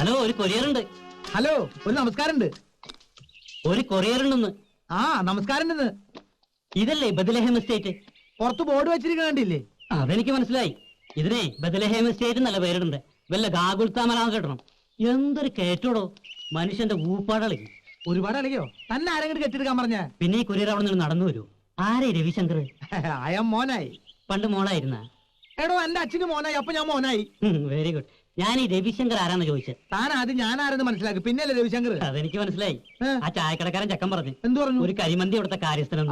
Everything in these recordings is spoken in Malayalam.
ഹലോ, ഒരു കൊറിയർ ഉണ്ട്. ഹലോ, ഒരു നമസ്കാരമുണ്ട്. ഒരു കൊറിയർ ഉണ്ടെന്ന്. ആ, നമസ്കാരം. ഇതല്ലേ ബദലഹേം എസ്റ്റേറ്റ്? പുറത്ത് ബോർഡ് വെച്ചിരിക്കുന്ന കണ്ടില്ലേ? അതെനിക്ക് മനസ്സിലായി. ഇതിനെ ബദലഹേം എസ്റ്റേറ്റ് നല്ല പേരിടുണ്ട്. വല്ല ഗാഗുൽത്താമലാന്ന് കേട്ടണം. എന്തൊരു കയറ്റോടോ, മനുഷ്യന്റെ ഊപ്പാടളി. ഒരുപാട് അളിയോ? തന്നെ ആരെങ്കിലും കെട്ടിയെടുക്കാൻ പറഞ്ഞ? പിന്നെ ഈ കൊറിയർ അവിടെ നിന്ന് നടന്നു വരൂ. ആരേ രവിശങ്കർ? അയാം മോനായി. പണ്ട് മോളായിരുന്ന? എടോ, എന്റെ അച്ഛന് മോനായി, അപ്പൊ ഞാൻ മോനായി. Very good. ഞാൻ ഈ രവിശങ്കർ ആരാന്ന് ചോദിച്ചത്. താൻ ആദ്യം ഞാൻ ആരെന്ന് മനസ്സിലാക്കി, പിന്നല്ലേ രവിശങ്കർ. അതെനിക്ക് മനസ്സിലായി. ആ ചായക്കടക്കാരൻ ചെക്കൻ പറഞ്ഞു. എന്ത് പറഞ്ഞു? ഒരു കരിമന്തി അവിടുത്തെ കാര്യസ്ഥനം.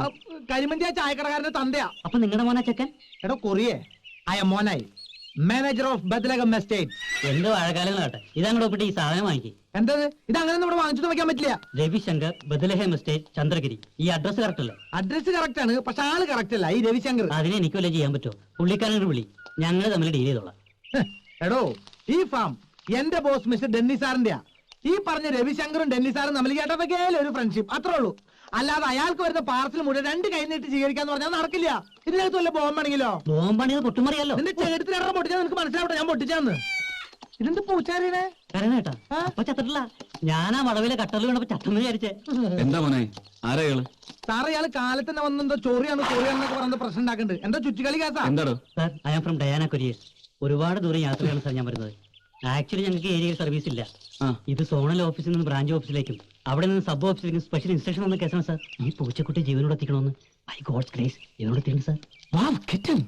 കരിമന്തി ആ ചായക്കടക്കാരന്റെ തന്തയാ. അപ്പൊ നിങ്ങളുടെ മോനാ ചെക്കൻ? എടോ കൊറിയേ, I am Monayi, manager of Bethlehem estate. എന്തോ വാഴക്കാലങ്ങളാട്ടെ. ഇതങ്ങോട്ട് ഒപ്പിട്ട് ഈ സാധനം വാങ്ങിക്കും. എന്തത്? ഇത് അങ്ങനെ ഇവിടെ വാങ്ങിച്ചിട്ട് വെക്കാൻ പറ്റില്ല. Ravishankar, Bethlehem estate, Chandragiri. ഈ അഡ്രസ് കറക്റ്റ് അല്ലേ? അഡ്രസ് കറക്റ്റ് ആണ്, പക്ഷെ ആള് കറക്റ്റ് അല്ല. ഈ രവിശങ്കർ അതിനെ എനിക്ക് വല്ല ചെയ്യാൻ പറ്റുമോ? പുള്ളിക്കാരനോട് വിളി, ഞങ്ങൾ തമ്മിൽ ഡീൽ ചെയ്തോളാം. എടോ, ഈ ഫാം എന്റെ ബോസ് മിസ്റ്റർ ഡെന്നി സാറിന്റെയാ. ഈ പറഞ്ഞ രവിശങ്കറും ഡെന്നി സാറും തമ്മിൽ കേട്ടതൊക്കെയായാലും ഒരു ഫ്രണ്ട്ഷിപ്പ്, അത്രേ ഉള്ളൂ. അല്ലാതെ അയാൾക്ക് വരുന്ന പാർസൽ മുഴുവൻ രണ്ട് കൈ നീട്ടി സ്വീകരിക്കാന്ന് പറഞ്ഞാൽ നടക്കില്ല. ഇതിനകത്ത് വല്ല ബോംബാണെങ്കിലോ? ബോംബാണെങ്കിൽ പൊട്ടുമറിയല്ലോ. നിന്റെ ചേട്ടത്തിനെ പൊട്ടിച്ചാൽ നിനക്ക് മനസ്സിലാവട്ടെ, ഞാൻ പൊട്ടിച്ചാന്ന്. ഇതെന്ത് പൂച്ചാരിനെ കരണേട്ടാ? അപ്പൊ ചത്തിട്ടില്ല. ഞാനാ വളവിലെ കട്ടറിൽ വീണപ്പോ ചത്തെന്ന് വിചാരിച്ചേ. എന്താ മോനെ, ആരാള്? സാറ് ഇയാള് കാലത്തന്നെ വന്നെന്തോ ചോറിയാണെന്നൊക്കെ പറഞ്ഞ പ്രശ്നം ഉണ്ടാക്കുന്നുണ്ട്. എന്താ ചുറ്റിക്കളി കേസാ? എന്താടോ? Sir, I am from Diana couriers. ഒരുപാട് ദൂരം യാത്രയാണ് സാർ ഞാൻ വരുന്നത്. ആക്ച്വലി ഞങ്ങൾക്ക് ഏരിയയിൽ സർവീസ് ഇല്ല. ഇത് സോണൽ ഓഫീസിൽ നിന്ന് ബ്രാഞ്ച് ഓഫീസിലേക്കും അവിടെ നിന്ന് സബ് ഓഫീസിലേക്കും സ്പെഷ്യൽ ഇൻസ്ട്രക്ഷൻ വന്ന കേസാണ് സാർ. ഈ പൂച്ചക്കുട്ടി ജീവനോട് എത്തിക്കണമെന്ന്. ബൈ ഗോഡ്സ് ഗ്രേസ് ഇതിനോട് എത്തിക്കണം sir. Wow, kitten.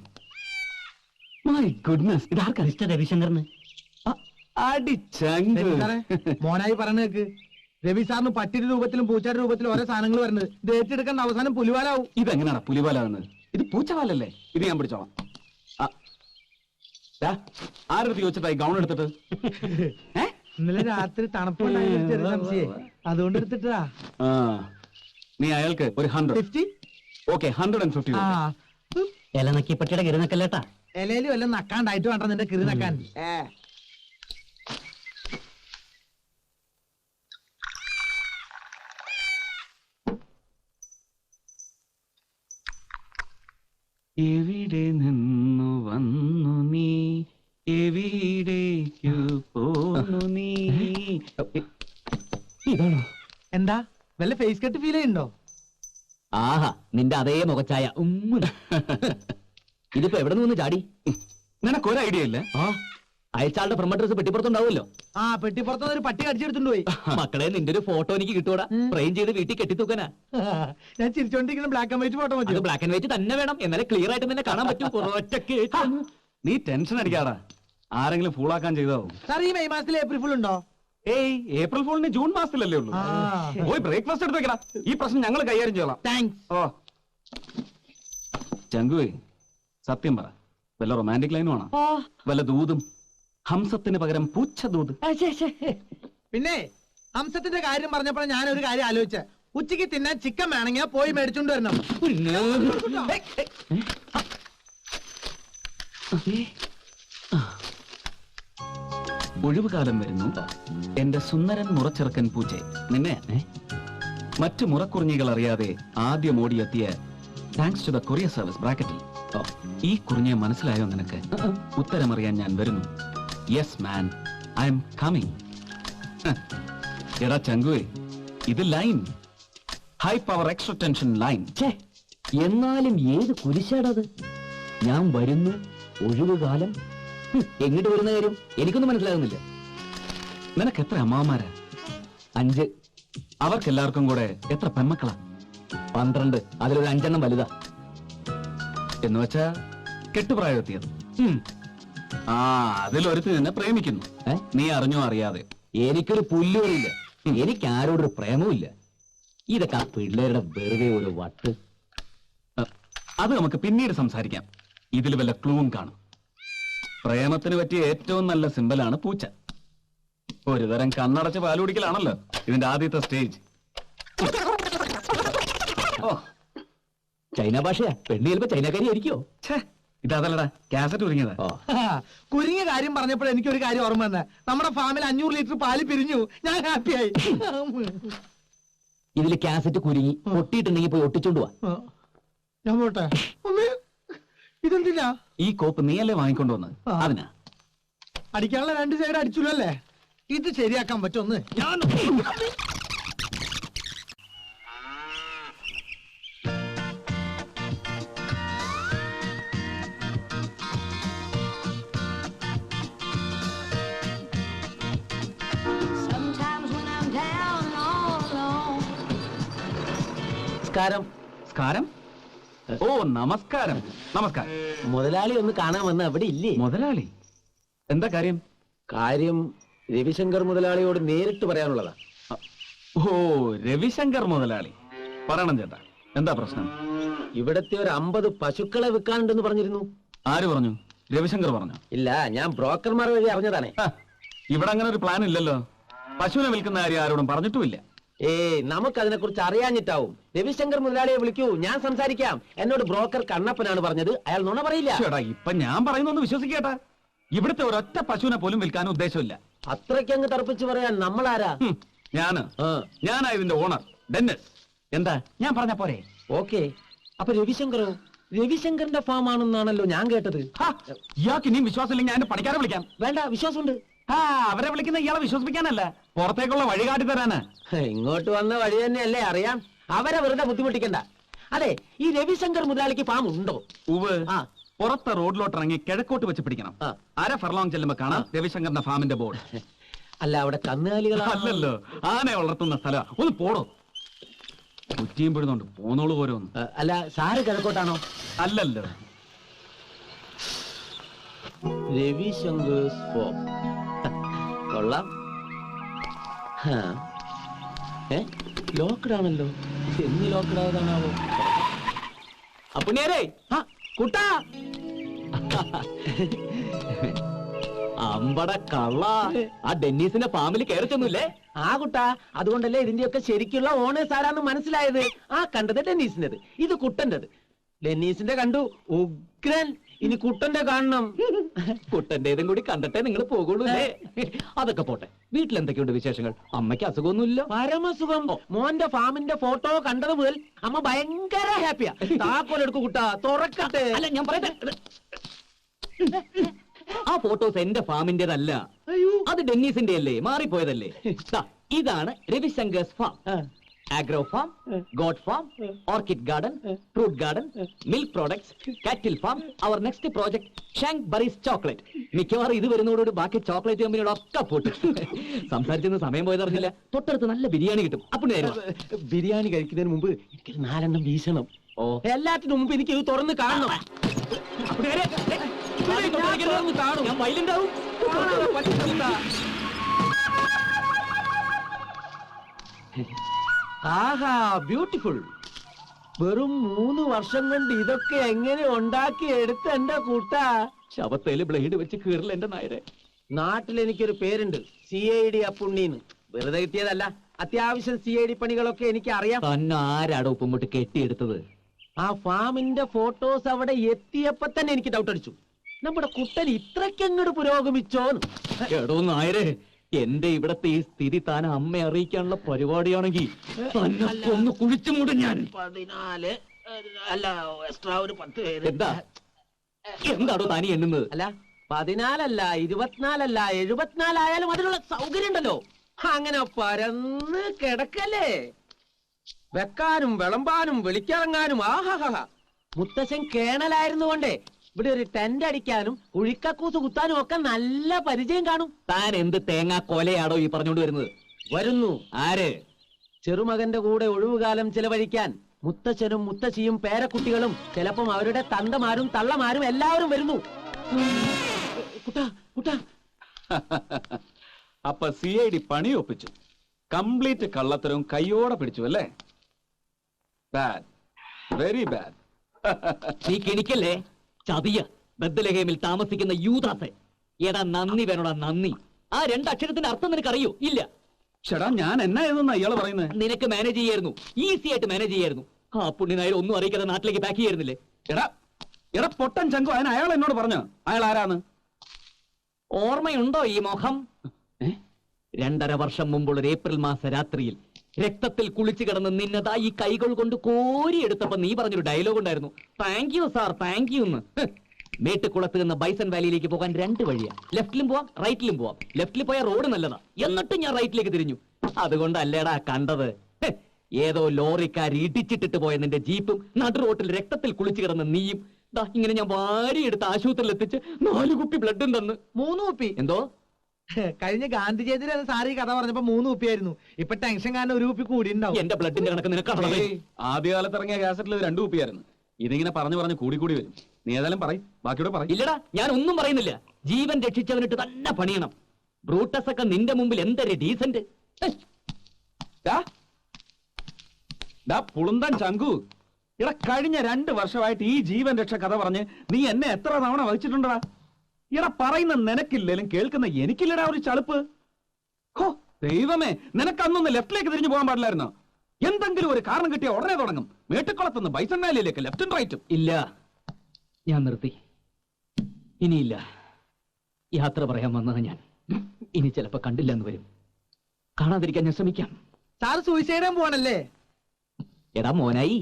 My goodness, ഇതാർക്കാ? മിസ്റ്റർ രവിശങ്കറിന്. മോനായി പറഞ്ഞേക്ക്, രവി സാറിന് പട്ടിയുടെ രൂപത്തിലും പൂച്ചയുടെ രൂപത്തിലും ഓരോ സാധനങ്ങൾ വരുന്നത്. ഇത് ഏറ്റെടുക്കേണ്ട അവസാനം പുലിവാലാവും. ഇതെങ്ങനെയാണ് പുലിവാലാവുന്നത്? ഇത് പൂച്ചവാലല്ലേ? ഇത് ഞാൻ പിടിച്ചോളാം. ആരെടുത്ത് ചോദിച്ചിട്ടായി ഗൗൺ എടുത്തിട്ട്? ഇന്നലെ രാത്രി തണുപ്പുണ്ടായി, ചെറിയ സംശയം, അതുകൊണ്ട് എടുത്തിട്ടാ. നീ അയാൾക്ക് ഒരു 100. ഓക്കെ, 150. ഇല നക്കിപ്പട്ടിയുടെ കിരി നക്കല്ലേട്ടാ. ഇലയിലും എല്ലാം നക്കാണ്ടായിട്ട് വേണ്ട നിന്റെ കിരി നക്കാൻ. എവിടെ നിന്നു വന്നു നീ, എവിടേക്കു പോന്നു നീ? ഇതാണോ? എന്താ വല്ല ഫേസ് കട്ട് ഫീൽ ചെയ്യുന്നുണ്ടോ? ആഹാ, നിന്റെ അതേ മുഖച്ചായ. ഇതിപ്പോ എവിടെ നിന്ന് ചാടി? നിനക്കൊരു ഐഡിയ ഇല്ലേ? അയച്ചാളുടെ ഫ്രം അഡ്രസ് പെട്ടിപ്പുറത്തുണ്ടാവുമല്ലോ. ആ, പെട്ടിപ്പുറത്ത് ഒരു പട്ടി കടിച്ചെടുത്തോണ്ട് പോയി. മക്കളെ, നിന്റെ ഒരു ഫോട്ടോ എനിക്ക് കിട്ടൂടാ. ഫ്രെയിം ചെയ്ത് വീട്ടിൽ കെട്ടിത്തൂക്കാനാ. ഞാൻ ചിരിച്ചോണ്ടിരിക്കുന്ന ബ്ലാക്ക് ആൻഡ് വൈറ്റ് ഫോട്ടോ മതി. ബ്ലാക്ക് ആൻഡ് വൈറ്റ് തന്നെ വേണം, എന്നാലേ ക്ലിയർ ആയിട്ട് നിന്നെ കാണാൻ പറ്റും. നീ ടെൻഷൻ അടിക്കാടാ, ആരെങ്കിലും ഫൂളാക്കാൻ ചെയ്താവും. സാർ, ഈ മെയ് മാസത്തിൽ ഏപ്രിൽ ഫുൾ ഉണ്ടോ? ഏയ്, ഏപ്രിൽ ഫൂളിന് ജൂൺ മാസത്തിലല്ലേ ഉള്ളൂ. പോയി ബ്രേക്ക്ഫാസ്റ്റ് എടുത്ത് വെക്കടാ. ഈ പ്രശ്നം ഞങ്ങൾ കൈകാര്യം ചെയ്യலாம். താങ്ക്സ്. ഓ ചങ്കുവേ, സത്യം പറ, വല്ല റൊമാൻറ്റിക് ലൈനും ആണോ? വല്ല ദൂതും? ഹംസത്തിന് പകരം പൂച്ച ദൂത്. പിന്നെ ഹംസത്തിന്റെ കാര്യം പറഞ്ഞപ്പോൾ ഞാനൊരു കാര്യം ആലോചിച്ച. ഉച്ചയ്ക്ക് തിന്നാൻ ചിക്കൻ വേണമെങ്കിൽ പോയി മേടിച്ചോണ്ട് വരണം. ഒഴിവുകാലം വരുന്നു എന്റെ സുന്ദരൻ മുറച്ചെറുക്കൻ പൂച്ചെ. നിന്നെ മറ്റു മുറക്കുറിഞ്ഞികൾ അറിയാതെ ആദ്യം ഓടിയെത്തിയ thanks to the courier service ബ്രാക്കറ്റിൽ ഈ കുറിഞ്ഞെ മനസ്സിലായോ നിനക്ക്? ഉത്തരമറിയാൻ ഞാൻ വരുന്നു. Yes man, I am coming. എടാ ചങ്കുവേ, ഇത് line, high power extra tension line. എന്നാലും ഏത് കുരിശാടത്? ഞാൻ വരുന്നു, ഒഴിവുകാലം. എങ്ങോട്ട് വരുന്ന കാര്യം എനിക്കൊന്നും മനസ്സിലാകുന്നില്ല. നിനക്ക് എത്ര അമ്മാമാരാ? 5. അവർക്കെല്ലാവർക്കും കൂടെ എത്ര പെൺമക്കളാ? 12. അതിലൊരു 5 എണ്ണം വലുതാ. എന്ന് വെച്ചാ കെട്ടുപ്രായം എത്തിയത്. അതിലൊരുത്തി നിന്നെ പ്രേമിക്കുന്നു. നീ അറിഞ്ഞോ അറിയാതെ? എനിക്കൊരു പുല്ലുമില്ല, എനിക്ക് ആരോടൊരു പ്രേമവും ഇല്ല. ഇതൊക്കെ ആ പിള്ളേരുടെ വെറുതെ ഒരു വട്ട്. അത് നമുക്ക് പിന്നീട് സംസാരിക്കാം. ഇതിൽ വല്ല ക്ലൂവും കാണും. പ്രേമത്തിന് പറ്റിയ ഏറ്റവും നല്ല സിമ്പലാണ് പൂച്ച. ഒരു തരം കണ്ണടച്ച് പാലുകുടിക്കലാണല്ലോ ഇതിന്റെ ആദ്യത്തെ സ്റ്റേജ്. ചൈന ഭാഷയാ. പെണ്ണ് ചിലപ്പോ ചൈനക്കാരി ആയിരിക്കോ? ഇതല്ലടാ, കാസറ്റ് കുരുങ്ങിയതാ. കുരുങ്ങിയ കാര്യം പറഞ്ഞപ്പോൾ എനിക്കൊരു കാര്യം ഓർമ്മ വന്നേ. നമ്മുടെ ഫാമിൽ 500 ലിറ്റർ പാല് പിരിഞ്ഞു. ഞാൻ ഹാപ്പിയായി. ഇതില് കാസറ്റ് കുരുങ്ങി പൊട്ടിയിട്ടുണ്ടെങ്കിൽ പോയി ഒട്ടിച്ചോണ്ട് പോവാ. ഞാൻ പോട്ടെ. ഇതെന്തിനാ? ഈ കോപ്പ് നീയല്ലേ വാങ്ങിക്കൊണ്ടുവന്നത്? അതിനാ. അടിക്കാനുള്ള 2 സൈഡ് അടിച്ചുല്ലോ അല്ലേ? ഇത് ശരിയാക്കാൻ പറ്റുമെന്ന് ഞാൻ Sometimes when I'm down and all alone. നമസ്കാരം. നമസ്കാരം. ഓ നമസ്കാരം. നമസ്കാരം. മുതലാളി ഒന്ന് കാണാൻ വന്ന അവിടെ ഇല്ലേ? മുതലാളി എന്താ കാര്യം? കാര്യം രവിശങ്കർ മുതലാളിയോട് നേരിട്ട് പറയാനുള്ളതാ. ഓ രവിശങ്കർ മുതലാളി, പറയണം ചേട്ടാ, എന്താ പ്രശ്നം? ഇവിടത്തെ ഒരു 50 പശുക്കളെ വിൽക്കാനുണ്ടെന്ന് പറഞ്ഞിരുന്നു. ആര് പറഞ്ഞു? രവിശങ്കർ പറഞ്ഞു? ഇല്ല, ഞാൻ ബ്രോക്കർമാർ വഴി അറിഞ്ഞതാണേ. ഇവിടെ അങ്ങനെ ഒരു പ്ലാൻ ഇല്ലല്ലോ. പശുവിനെ വിൽക്കുന്ന കാര്യം ആരോടും പറഞ്ഞിട്ടുമില്ല. നമുക്കതിനെ കുറിച്ച് അറിയാഞ്ഞിട്ടാവും. രവിശങ്കർ മുതലാളിയെ വിളിക്കൂ, ഞാൻ സംസാരിക്കാം. എന്നോട് ബ്രോക്കർ കണ്ണപ്പനാണ് പറഞ്ഞത്, അയാൾ നുണ പറയില്ല. ചേട്ടാ ഇപ്പൊ ഞാൻ പറയുന്നൊന്ന് വിശ്വസിക്കേട്ടാ. ഇവിടുത്തെ ഒരൊറ്റ പശുവിനെ പോലും വിൽക്കാൻ ഉദ്ദേശമില്ല. അത്രയ്ക്കങ്ങ് തർപ്പിച്ച് പറയാൻ നമ്മളാരാ? ഞാനാ ഇതിന്റെ ഓണർ ഡെന്നിസ്. എന്താ ഞാൻ പറഞ്ഞ പോരെ? ഓക്കെ. അപ്പൊ രവിശങ്കറോ? രവിശങ്കറിന്റെ ഫാം ആണെന്നാണല്ലോ ഞാൻ കേട്ടത്. ഇയാൾക്ക് ഇനിയും വിശ്വാസം ഇല്ലെങ്കിൽ ഞാൻ പണിക്കാരെ വിളിക്കാം. വേണ്ട, വിശ്വാസമുണ്ട്. അവരെ വിളിക്കുന്ന ഇയാളെ വിശ്വസിപ്പിക്കാനല്ല, പുറത്തേക്കുള്ള വഴി കാട്ടി തരാനാ. ഇങ്ങോട്ട് വന്ന വഴി തന്നെയല്ലേ അറിയാം. അവരെ വെറുതെ ബുദ്ധിമുട്ടിക്കണ്ട. അതെ, ഈ രവിശങ്കർ മുതലാളിക്ക് ഫാം ഉണ്ടോ? ഉവ്. പുറത്തെ റോഡിലോട്ട് ഇറങ്ങി കിഴക്കോട്ട് വെച്ച് പിടിക്കണം. അര ഫർലോങ് ചെല്ലുമ്പോ കാണാം രവിശങ്കറിന്റെ ഫാമിന്റെ ബോർഡ്. അല്ല, അവിടെ കന്നുകാലികൾ അല്ലല്ലോ, ആന വളർത്തുന്ന സ്ഥലം. ഒന്ന് പോടോ. കുറ്റിയും പിടുന്നുണ്ട്, പോന്നോളൂ ഓരോന്ന്. അല്ല, സാറ് കിഴക്കോട്ടാണോ? അല്ലല്ലോ. രവിശങ്കേഴ്സ് ഫാം കൊള്ളാം. ലോക്ക്ഡ് ആണല്ലോ. എന്ന് ലോക്ക്ഡ് ആയതാണാവോ? അപ്പുണ്ണിയാരേ, കുട്ടാ. അമ്പട കള്ള, ആ ഡെന്നീസിന്റെ ഫാമിലി കയറിച്ചൊന്നുമില്ലേ? ആ കുട്ടാ, അതുകൊണ്ടല്ലേ ഇതിന്റെയൊക്കെ ശരിക്കുള്ള ഓണേഴ്സ് ആരാന്ന് മനസ്സിലായത്. ആ കണ്ടത് ഡെന്നീസിന്റേത്, ഇത് കുട്ടന്റേത്. ഡെന്നീസിന്റെ കണ്ടു, ഉഗ്രൻ. ഇനി കുട്ടന്റെ കാണണം. കുട്ടന്റേതും കൂടി കണ്ടിട്ടേ നിങ്ങൾ പോകുള്ളൂ. അതൊക്കെ പോട്ടെ, വീട്ടിൽ എന്തൊക്കെയുണ്ട് വിശേഷങ്ങൾ? അമ്മയ്ക്ക് അസുഖമൊന്നുമില്ല? പരമസുഖം. മോന്റെ ഫാമിന്റെ ഫോട്ടോ കണ്ടത് മുതൽ അമ്മ ഭയങ്കര ഹാപ്പിയാ. താക്കോലെടുക്കു കുട്ടാ, തുറക്കട്ടെ. അല്ല, ഞാൻ പറയട്ടെ, ആ ഫോട്ടോസ് എന്റെ ഫാമിന്റേതല്ല, അത് ഡെന്നീസിന്റെ അല്ലേ, മാറിപ്പോയതല്ലേ. ഇതാണ് Ravishankar's farm. Agro farm, goat farm, orchid garden, fruit garden, milk products, cattle farm. അവർ നെക്സ്റ്റ് പ്രോജക്ട് ഷാങ്ക് ബറീസ് ചോക്ലേറ്റ്. മിക്കവാറും ഇത് വരുന്നതോടുകൂടി ബാക്കി ചോക്ലേറ്റ് കമ്പനിയുടെ ഒക്കെ പോട്ട്. സംസാരിച്ചെന്ന് സമയം പോയതറിഞ്ഞില്ല. തൊട്ടടുത്ത് നല്ല ബിരിയാണി കിട്ടും. അപ്പോൾ ബിരിയാണി കഴിക്കുന്നതിന് മുമ്പ് എനിക്ക് 4 വീശണം. എല്ലാറ്റിനും മുമ്പ് എനിക്ക് ഇത് തുറന്ന് കാണണം. ഞാൻ വയലുണ്ടാവും. ആഹാ, ബ്യൂട്ടിഫുൾ. വെറും 3 വർഷം കൊണ്ട് ഇതൊക്കെ എങ്ങനെ ഉണ്ടാക്കി എടുത്ത എന്റെ കൂട്ടാ. ശവത്തേല് ബ്ലേഡ് വെച്ച് കീറില്ല എന്റെ നായരെ. നാട്ടിൽ എനിക്കൊരു പേരുണ്ട്, CID അപ്പുണ്ണീന്ന്. വെറുതെ കിട്ടിയതല്ല, അത്യാവശ്യം CID പണികളൊക്കെ എനിക്ക് അറിയാം. തന്നെ ആരാടോ ഉപ്പുമുട്ട് കെട്ടിയെടുത്തത്? ആ ഫാമിന്റെ ഫോട്ടോസ് അവിടെ എത്തിയപ്പോ തന്നെ എനിക്ക് ഡൗട്ട് അടിച്ചു, നമ്മുടെ കുട്ടൻ ഇത്രയ്ക്കങ്ങോട്ട് പുരോഗമിച്ചോന്ന്. എടോ നായരെ, എന്റെ ഇവിടത്തെ ഈ സ്ഥിതി താൻ അമ്മയെ അറിയിക്കാനുള്ള പരിപാടിയാണെങ്കിൽ ഒന്ന് കുഴിച്ചു മൂടും ഞാൻ. 14 അല്ല, എക്സ്ട്രാ ഒരു 10 പേര്. എന്താടോ താനി എണ്ണുന്നത്? അല്ല, 14 അല്ല, 24 അല്ല, 74 ആയാലും അതിനുള്ള സൗകര്യം ഉണ്ടല്ലോ. അങ്ങനെ പരന്ന് കിടക്കല്ലേ, വെക്കാനും വിളമ്പാനും വിളിക്കിറങ്ങാനും. ആഹാ, മുത്തശ്ശൻ കേണലായിരുന്നു കൊണ്ടേ ഇവിടെ ഒരു ടെന്റ് അടിക്കാനും കുഴിക്കക്കൂസ് കുത്താനും ഒക്കെ നല്ല പരിചയം കാണും. താൻ എന്ത് തേങ്ങാ കൊലയാടോ ഈ പറഞ്ഞുകൊണ്ട് വരുന്നത്? വരുന്നു. ആര്? ചെറുമകന്റെ കൂടെ ഒഴിവുകാലം ചെലവഴിക്കാൻ മുത്തച്ഛനും മുത്തശ്ശിയും പേരക്കുട്ടികളും, ചിലപ്പം അവരുടെ തന്തമാരും തള്ളമാരും എല്ലാവരും വരുന്നു. കുട്ടാ കുട്ടാ. അപ്പൊ CID പണി ഒപ്പിച്ചു. കംപ്ലീറ്റ് കള്ളത്തരവും കയ്യോടെ പിടിച്ചു അല്ലേ? Bad, very bad. നീ കിണിക്കല്ലേ? ചതിയ ബദ്ദലഹേമിൽ താമസിക്കുന്ന യൂദാസെ. എടാ നന്ദി വേണോടാ, നന്ദി. ആ 2 അക്ഷരത്തിന്റെ അർത്ഥം നിനക്കറിയോ? ഇല്ല. ചേട്ടാ, ഞാൻ എന്നാ ഏതെന്നാ ഇയാള് പറയുന്നത്? നിനക്ക് മാനേജ് ചെയ്യായിരുന്നു, ഈസി ആയിട്ട് മാനേജ് ചെയ്യായിരുന്നു. ആ പുണ്യനായർ ഒന്നും അറിയിക്കാതെ നാട്ടിലേക്ക് പാക്ക് ചെയ്യായിരുന്നില്ലേ? എടാ പൊട്ടൻ ചങ്കു, അതിന് അയാൾ എന്നോട് പറഞ്ഞു. അയാൾ ആരാന്ന് ഓർമ്മയുണ്ടോ ഈ മുഖം? 2.5 വർഷം മുമ്പുള്ള ഒരു ഏപ്രിൽ മാസ രാത്രിയിൽ രക്തത്തിൽ കുളിച്ചു കിടന്ന് നിന്നതാ ഈ കൈകൾ കൊണ്ട് കോരിയെടുത്തപ്പോ നീ പറഞ്ഞൊരു ഡയലോഗ് ഉണ്ടായിരുന്നു, thank you sir, thank you എന്ന്. മേട്ടുകുളത്ത് നിന്ന് ബൈസൺ വാലിയിലേക്ക് പോകാൻ 2 വഴിയാ. ലെഫ്റ്റിലും പോവാം, റൈറ്റിലും പോവാം. ലെഫ്റ്റിൽ പോയ റോഡ് നല്ലതാ, എന്നിട്ടും ഞാൻ റൈറ്റിലേക്ക് തിരിഞ്ഞു. അതുകൊണ്ടല്ലേടാ കണ്ടത്. ഏതോ ലോറിക്കാർ ഇടിച്ചിട്ടിട്ട് പോയ നിന്റെ ജീപ്പും നടു റോട്ടിൽ രക്തത്തിൽ കുളിച്ചു കിടന്ന നീയും ദാ ഇങ്ങനെ ഞാൻ വാരിയെടുത്ത് ആശുപത്രിയിൽ എത്തിച്ച് 4 കുപ്പി ബ്ലഡും തന്ന്. 3 കുപ്പി. എന്തോ കഴിഞ്ഞ ഗാന്ധി ജയന്തി സാറി കഥ പറഞ്ഞപ്പോ 3 കുപ്പിയായിരുന്നു. ഇപ്പൊ ടെൻഷൻ കാരണം 1 കുപ്പി കൂടി ഉണ്ടാവും. എന്റെ ബ്ലഡിന്റെ കണക്ക് നിനക്കാണോ? ആദ്യകാലത്ത് ഇറങ്ങിയ കാസറ്റിൽ 2 കുപ്പിയായിരുന്നു. ഇതിങ്ങനെ പറഞ്ഞു കൂടി വരും. നീ ഏതായാലും പറയും, ബാക്കിയോടെ പറയും. ഇല്ലടാ, ഞാൻ ഒന്നും പറയുന്നില്ല. ജീവൻ രക്ഷിച്ചവനിട്ട് തന്നെ പണിയണം. ബ്രൂട്ടസ് ഒക്കെ നിന്റെ മുമ്പിൽ എന്തൊരു ഡീസന്റ്. പുളുന്തൻ ചങ്കു, ഇട കഴിഞ്ഞ 2 വർഷമായിട്ട് ഈ ജീവൻ രക്ഷ കഥ പറഞ്ഞ് നീ എന്നെ എത്ര തവണ വഹിച്ചിട്ടുണ്ടടാ? ഇട പറയുന്ന നിനക്കില്ലേലും കേൾക്കുന്ന എനിക്കില്ലടാ ഒരു ചളുപ്പ്. ഹോ ദൈവമേ, നിനക്കന്നൊന്ന് ലെഫ്റ്റിലേക്ക് തിരിഞ്ഞു പോകാൻ പാടില്ലായിരുന്നോ? എന്തെങ്കിലും ഒരു കാരണം കിട്ടിയ ഉടനെ തുടങ്ങും. മേട്ടുക്കുളത്തുനിന്ന് ബൈസൺ വാലിയിലേക്ക് ലെഫ്റ്റും റൈറ്റും. ഇല്ല, ഞാൻ നിർത്തി. ഇനിയില്ല. യാത്ര പറയാൻ വന്നത് ഞാൻ. ഇനി ചിലപ്പോ കണ്ടില്ല എന്ന് വരും. കാണാതിരിക്കാൻ ഞാൻ ശ്രമിക്കാം. സാർ സൂയിസൈഡ് പോവാണല്ലേ? എടാ മോനായി,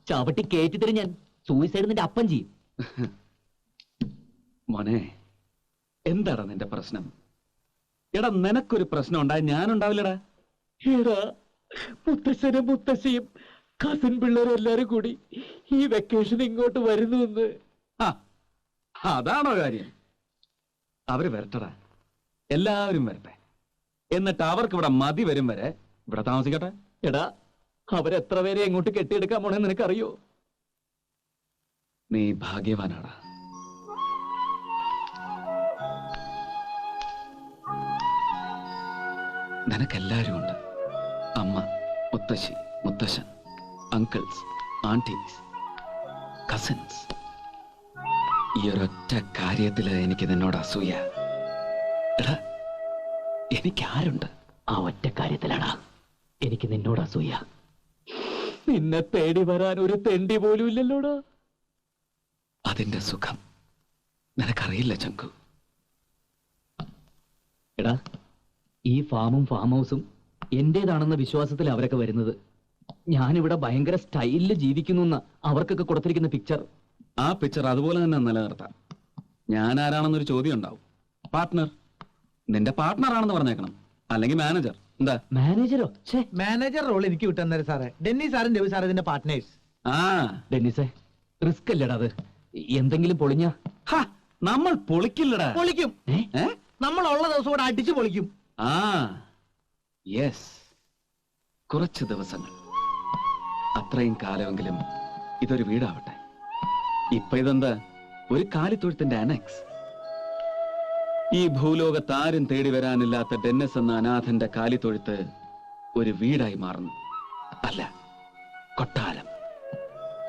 ചവിട്ടി കയറ്റി തരും ഞാൻ. സൂയിസൈഡ് നിന്റെ അപ്പം ചെയ്യും. മോനെ, എന്താടാ നിന്റെ പ്രശ്നം? എടാ നിനക്കൊരു പ്രശ്നം ഉണ്ടായി ഞാനുണ്ടാവില്ലടാ. എടാ, മുത്തശ്ശനും മുത്തശ്ശിയും കസിൻ പിള്ളേരും എല്ലാരും കൂടി ഈ വെക്കേഷൻ ഇങ്ങോട്ട് വരുന്നു എന്ന്. അതാണോ കാര്യം? അവര് വരട്ടടാ, എല്ലാവരും വരട്ടെ. എന്നിട്ട് അവർക്ക് ഇവിടെ മതി വരും വരെ ഇവിടെ താമസിക്കട്ടെ. എടാ, അവരെത്ര പേരെ എങ്ങോട്ട് കെട്ടിയെടുക്കാൻ പോണെന്ന് നിനക്കറിയോ? നീ ഭാഗ്യവാനാടാ. നിനക്കെല്ലാരും ഉണ്ട്. അമ്മ, മുത്തശ്ശി, മുത്തശ്ശൻ, അങ്കിൾസ്, ആന്റീസ്, കസിൻസ്. ഈ ഒരൊറ്റ കാര്യത്തില് എനിക്ക് നിന്നോട് അസൂയ. എടാ, എനിക്കാരുണ്ട്? ആ ഒറ്റ കാര്യത്തിലാടാ എനിക്ക് നിന്നോട് അസൂയ. നിന്നെ തേടി വരാൻ ഒരു തെണ്ടി പോലും ഇല്ലല്ലോടാ. അതിന്റെ സുഖം നിനക്കറിയില്ല ചങ്കു. എടാ, ഈ ഫാമും ഫാം ഹൗസും എന്റേതാണെന്ന വിശ്വാസത്തിൽ അവരൊക്കെ വരുന്നത്. ഞാനിവിടെ ഭയങ്കര സ്റ്റൈലില് ജീവിക്കുന്നു എന്ന അവർക്കൊക്കെ കൊടുത്തിരിക്കുന്ന പിക്ചർ. ആ പിക്ചർ അതുപോലെ തന്നെ നിലനിർത്താം. ഞാൻ ആരാണെന്നൊരു ചോദ്യം ഉണ്ടാവും. പാർട്ട്ണർ, നിന്റെ പാർട്ട്ണർ ആണെന്ന് പറഞ്ഞേക്കണം, അല്ലെങ്കിൽ മാനേജർ. എന്താ? മാനേജരോ? മാനേജർ റോൾ എനിക്ക് വിട്ടുതന്നേരം സാറേ. ഡെന്നി സാറും രവി സാറും ഇതിന്റെ പാർട്ട്നേഴ്സ്. ആ ഡെന്നിസേ, റിസ്ക് അല്ലേടാ അത്. എന്തെങ്കിലും പൊളിഞ്ഞ നമ്മൾ പൊളിക്കില്ലടാ. പൊളിക്കും. നമ്മൾ ഉള്ള ദിവസം കൂടെ അടിച്ചു പൊളിക്കും. ആ യെസ്, കുറച്ച് ദിവസങ്ങൾ, അത്രയും കാലമെങ്കിലും ഇതൊരു വീടാവട്ടെ. ഇപ്പൊ ഇതെന്താ, ഒരു കാലിത്തൊഴുത്തിന്റെ അനക്സ്. ഈ ഭൂലോകത്ത് ആരും തേടി വരാനില്ലാത്ത ഡെന്നിസ് എന്ന അനാഥന്റെ കാലിത്തൊഴുത്ത് ഒരു വീടായി മാറുന്നു. അല്ല, കൊട്ടാരം.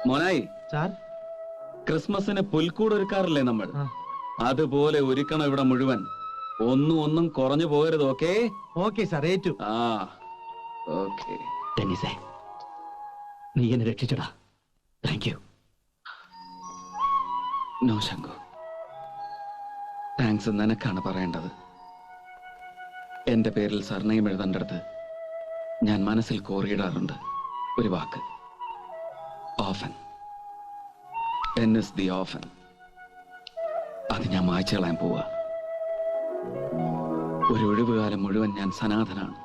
മോനായി, സാർ ക്രിസ്മസിന് പുൽക്കൂട് ഒരുക്കാറില്ലേ നമ്മൾ? ആ. അതുപോലെ ഒരുക്കണം ഇവിടെ മുഴുവൻ. ഒന്നും കുറഞ്ഞു പോകരുത്. ഓക്കേ? ഓക്കെ സാർ, ഏറ്റു. ആ ഓക്കേ. ഡെന്നിസേ, നീ എന്നെ രക്ഷിച്ചടാ. Thank you. No Shanku, thanks നിനക്കാണ് പറയേണ്ടത്. എന്റെ പേരിൽ സർനെയിം എഴുതേണ്ടടുത്ത് ഞാൻ മനസ്സിൽ കോറിയിടാറുണ്ട് ഒരു വാക്ക്: ഓഫൻ. Dennis the orphan. അത് ഞാൻ മായ്ച്ചു കളയാൻ പോവാ. ഒരു ഒഴിവുകാലം മുഴുവൻ ഞാൻ സനാഥനാണ്.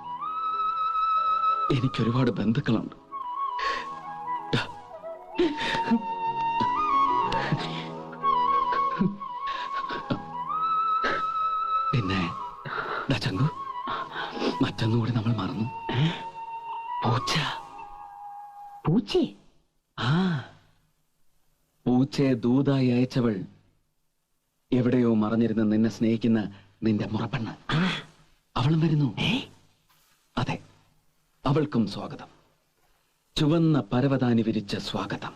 എനിക്കൊരുപാട് ബന്ധുക്കളുണ്ട്. പിന്നെ ചങ്കു, മറ്റൊന്നുകൂടി നമ്മൾ മറന്നു. പൂച്ച. പൂച്ചേ? ആ, പൂച്ചയെ ദൂതായി അയച്ചവൾ എവിടെയോ മറഞ്ഞിരുന്ന് നിന്നെ സ്നേഹിക്കുന്ന നിന്റെ മുറപ്പെണ്ണ്. അവളും വരുന്നു. അതെ, അവൾക്കും സ്വാഗതം. ചുവന്ന പരവതാനി വിരിച്ച സ്വാഗതം.